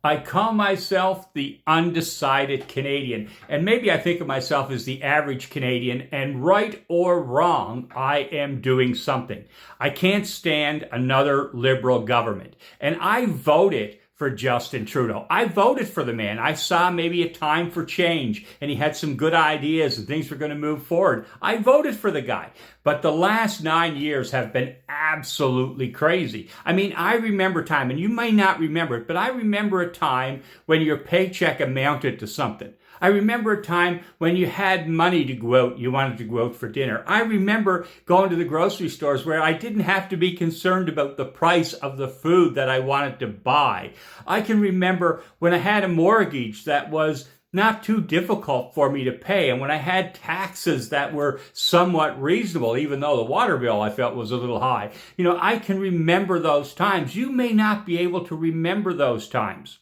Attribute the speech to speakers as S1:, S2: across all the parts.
S1: I call myself the undecided Canadian, and maybe I think of myself as the average Canadian, and right or wrong, I am doing something. I can't stand another Liberal government, and I voted for Justin Trudeau. I voted for the man. I saw maybe a time for change, and he had some good ideas and things were going to move forward. I voted for the guy. But the last 9 years have been absolutely crazy. I mean, I remember time, and you may not remember it, but I remember a time when your paycheck amounted to something. I remember a time when you had money to go out, you wanted to go out for dinner. I remember going to the grocery stores where I didn't have to be concerned about the price of the food that I wanted to buy. I can remember when I had a mortgage that was not too difficult for me to pay, and when I had taxes that were somewhat reasonable, even though the water bill I felt was a little high. I can remember those times. You may not be able to remember those times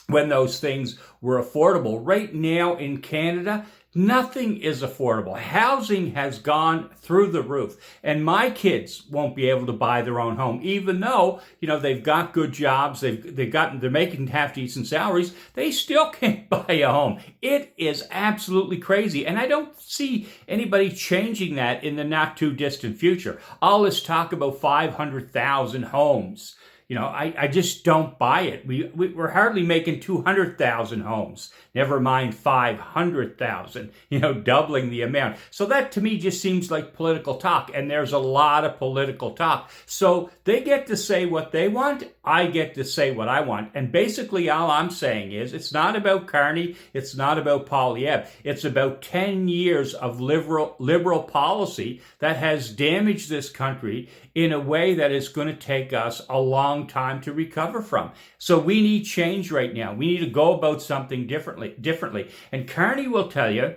S1: when those things were affordable. Right now in Canada, nothing is affordable. Housing has gone through the roof, and my kids won't be able to buy their own home, even though they've got good jobs, they're making half decent salaries. They still can't buy a home. It is absolutely crazy, and I don't see anybody changing that in the not too distant future. All this talk about 500,000 homes. I just don't buy it. We're hardly making 200,000 homes, never mind 500,000, doubling the amount. So that to me just seems like political talk, and there's a lot of political talk. So they get to say what they want, I get to say what I want. And basically all I'm saying is it's not about Carney, it's not about Poilievre. It's about 10 years of liberal policy that has damaged this country in a way that is going to take us a long time to recover from. So we need change right now. We need to go about something differently. And Carney will tell you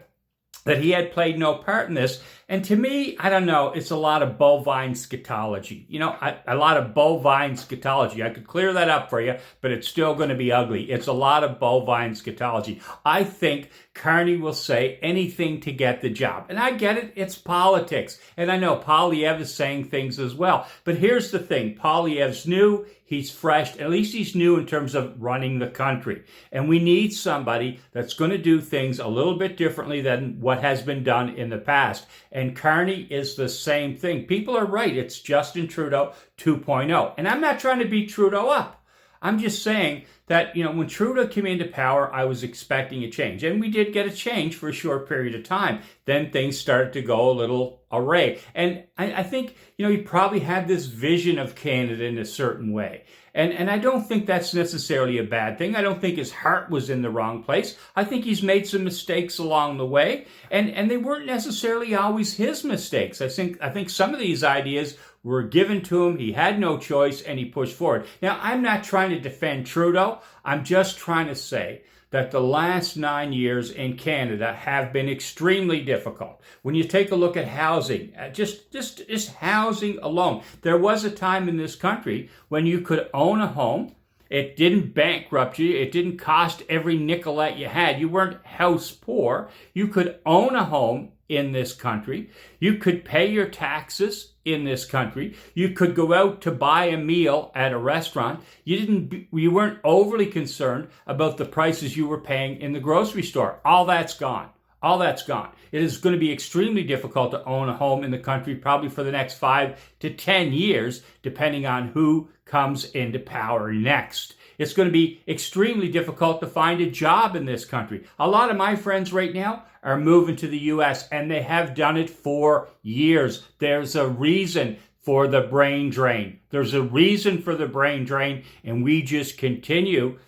S1: that he had played no part in this. And to me, I don't know, it's a lot of bovine scatology. A lot of bovine scatology. I could clear that up for you, but it's still going to be ugly. It's a lot of bovine scatology. I think Carney will say anything to get the job. And I get it, it's politics. And I know Poilievre is saying things as well. But here's the thing, Poilievre's new, he's fresh, at least he's new in terms of running the country. And we need somebody that's going to do things a little bit differently than what has been done in the past. And Carney is the same thing. People are right. It's Justin Trudeau 2.0. And I'm not trying to beat Trudeau up. I'm just saying that, when Trudeau came into power, I was expecting a change. And we did get a change for a short period of time. Then things started to go a little awry. And I think, he probably had this vision of Canada in a certain way. And I don't think that's necessarily a bad thing. I don't think his heart was in the wrong place. I think he's made some mistakes along the way. And they weren't necessarily always his mistakes. I think some of these ideas were given to him. He had no choice and he pushed forward. Now, I'm not trying to defend Trudeau. I'm just trying to say that the last 9 years in Canada have been extremely difficult. When you take a look at housing, just housing alone, there was a time in this country when you could own a home. It didn't bankrupt you. It didn't cost every nickel that you had. You weren't house poor. You could own a home in this country. You could pay your taxes in this country. You could go out to buy a meal at a restaurant. You weren't overly concerned about the prices you were paying in the grocery store. All that's gone. All that's gone. It is going to be extremely difficult to own a home in the country, probably for the next 5 to 10 years, depending on who comes into power next. It's going to be extremely difficult to find a job in this country. A lot of my friends right now are moving to the U.S., and they have done it for years. There's a reason for the brain drain. There's a reason for the brain drain, and we just continue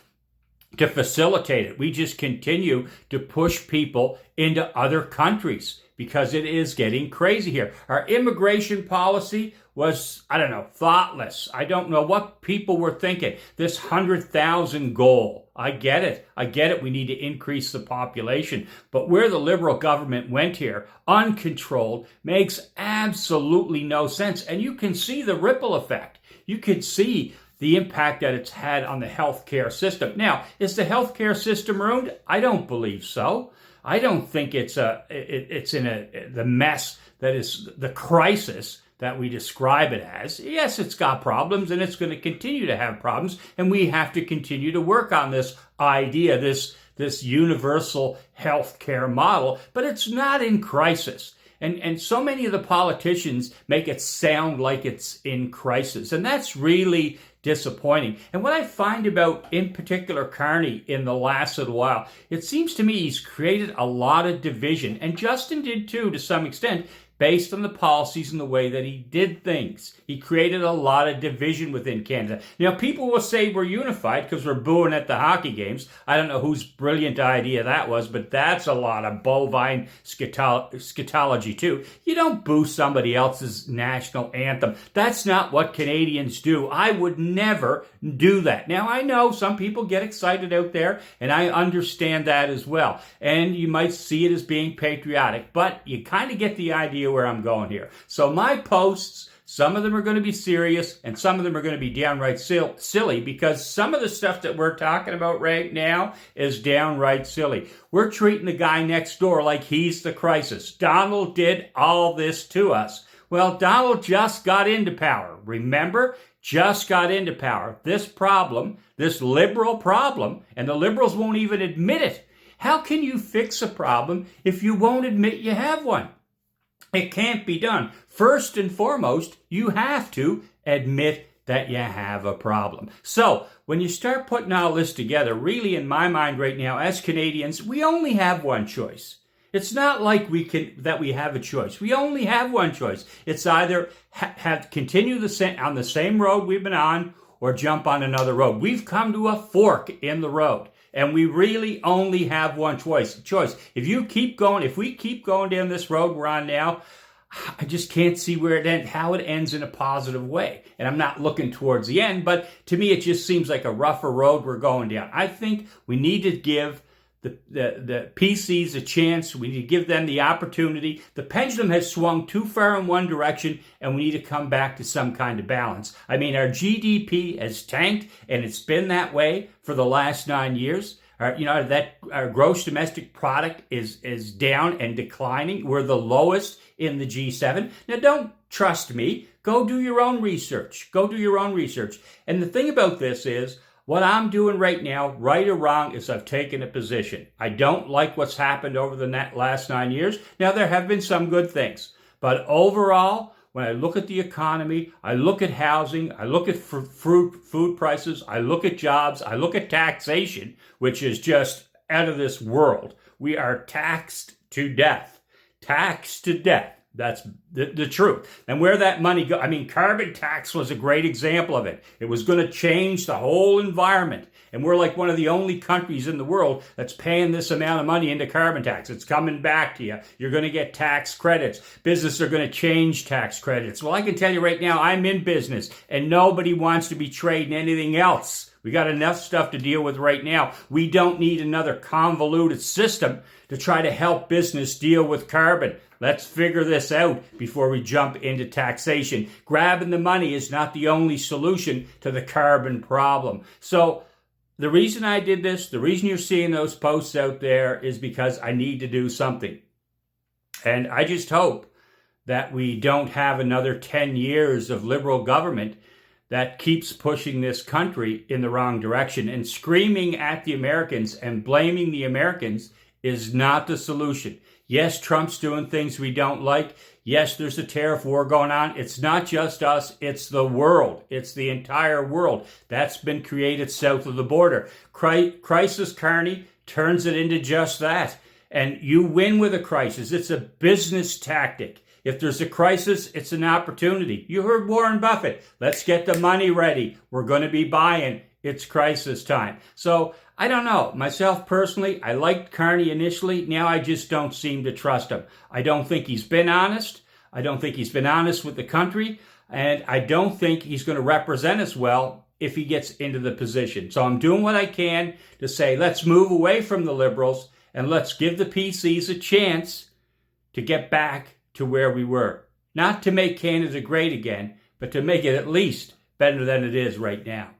S1: to facilitate it. We just continue to push people into other countries because it is getting crazy here. Our immigration policy was, thoughtless. I don't know what people were thinking. This 100,000 goal, I get it. We need to increase the population. But where the Liberal government went here, uncontrolled, makes absolutely no sense. And you can see the ripple effect. You can see the impact that it's had on the healthcare system. Now, is the healthcare system ruined? I don't believe so. I don't think it's in the mess that is the crisis that we describe it as. Yes, it's got problems and it's going to continue to have problems, and we have to continue to work on this idea, this universal health care model, but it's not in crisis. And so many of the politicians make it sound like it's in crisis. And that's really disappointing. And what I find about, in particular, Carney in the last little while, it seems to me he's created a lot of division. And Justin did too, to some extent, based on the policies and the way that he did things. He created a lot of division within Canada. Now, people will say we're unified because we're booing at the hockey games. I don't know whose brilliant idea that was, but that's a lot of bovine scatology too. You don't boo somebody else's national anthem. That's not what Canadians do. I would never do that. Now, I know some people get excited out there, and I understand that as well. And you might see it as being patriotic, but you kind of get the idea where I'm going here. So my posts, some of them are going to be serious and some of them are going to be downright silly, because some of the stuff that we're talking about right now is downright silly. We're treating the guy next door like he's the crisis. Donald did all this to us. Well, Donald just got into power. Remember? Just got into power. This problem, this liberal problem, and the liberals won't even admit it. How can you fix a problem if you won't admit you have one? It can't be done. First and foremost, you have to admit that you have a problem. So when you start putting all this together, really in my mind right now, as Canadians, we only have one choice. It's not like we have a choice. We only have one choice. It's either continue on the same road we've been on, or jump on another road. We've come to a fork in the road. And we really only have one choice. If we keep going down this road we're on now, I just can't see how it ends in a positive way. And I'm not looking towards the end, but to me, it just seems like a rougher road we're going down. I think we need to give the PCs a chance. We need to give them the opportunity. The pendulum has swung too far in one direction, and we need to come back to some kind of balance. I mean, our GDP has tanked, and it's been that way for the last 9 years. Our gross domestic product is down and declining. We're the lowest in the G7. Now, don't trust me. Go do your own research. And the thing about this is, what I'm doing right now, right or wrong, is I've taken a position. I don't like what's happened over the last 9 years. Now, there have been some good things. But overall, when I look at the economy, I look at housing, I look at food prices, I look at jobs, I look at taxation, which is just out of this world. We are taxed to death. Taxed to death. That's the truth. And where that money goes, carbon tax was a great example of it. It was going to change the whole environment. And we're like one of the only countries in the world that's paying this amount of money into carbon tax. It's coming back to you. You're going to get tax credits. Businesses are going to change tax credits. Well, I can tell you right now, I'm in business and nobody wants to be trading anything else. We got enough stuff to deal with right now. We don't need another convoluted system to try to help business deal with carbon. Let's figure this out before we jump into taxation. Grabbing the money is not the only solution to the carbon problem. So the reason I did this, the reason you're seeing those posts out there, is because I need to do something. And I just hope that we don't have another 10 years of liberal government that keeps pushing this country in the wrong direction. And screaming at the Americans and blaming the Americans is not the solution. Yes, Trump's doing things we don't like. Yes, there's a tariff war going on. It's not just us, it's the world. It's the entire world that's been created south of the border. Crisis Carney turns it into just that. And you win with a crisis. It's a business tactic. If there's a crisis, it's an opportunity. You heard Warren Buffett. Let's get the money ready. We're going to be buying. It's crisis time. So I don't know. Myself personally, I liked Carney initially. Now I just don't seem to trust him. I don't think he's been honest. I don't think he's been honest with the country. And I don't think he's going to represent us well if he gets into the position. So I'm doing what I can to say, let's move away from the Liberals and let's give the PCs a chance to get back to where we were. Not to make Canada great again, but to make it at least better than it is right now.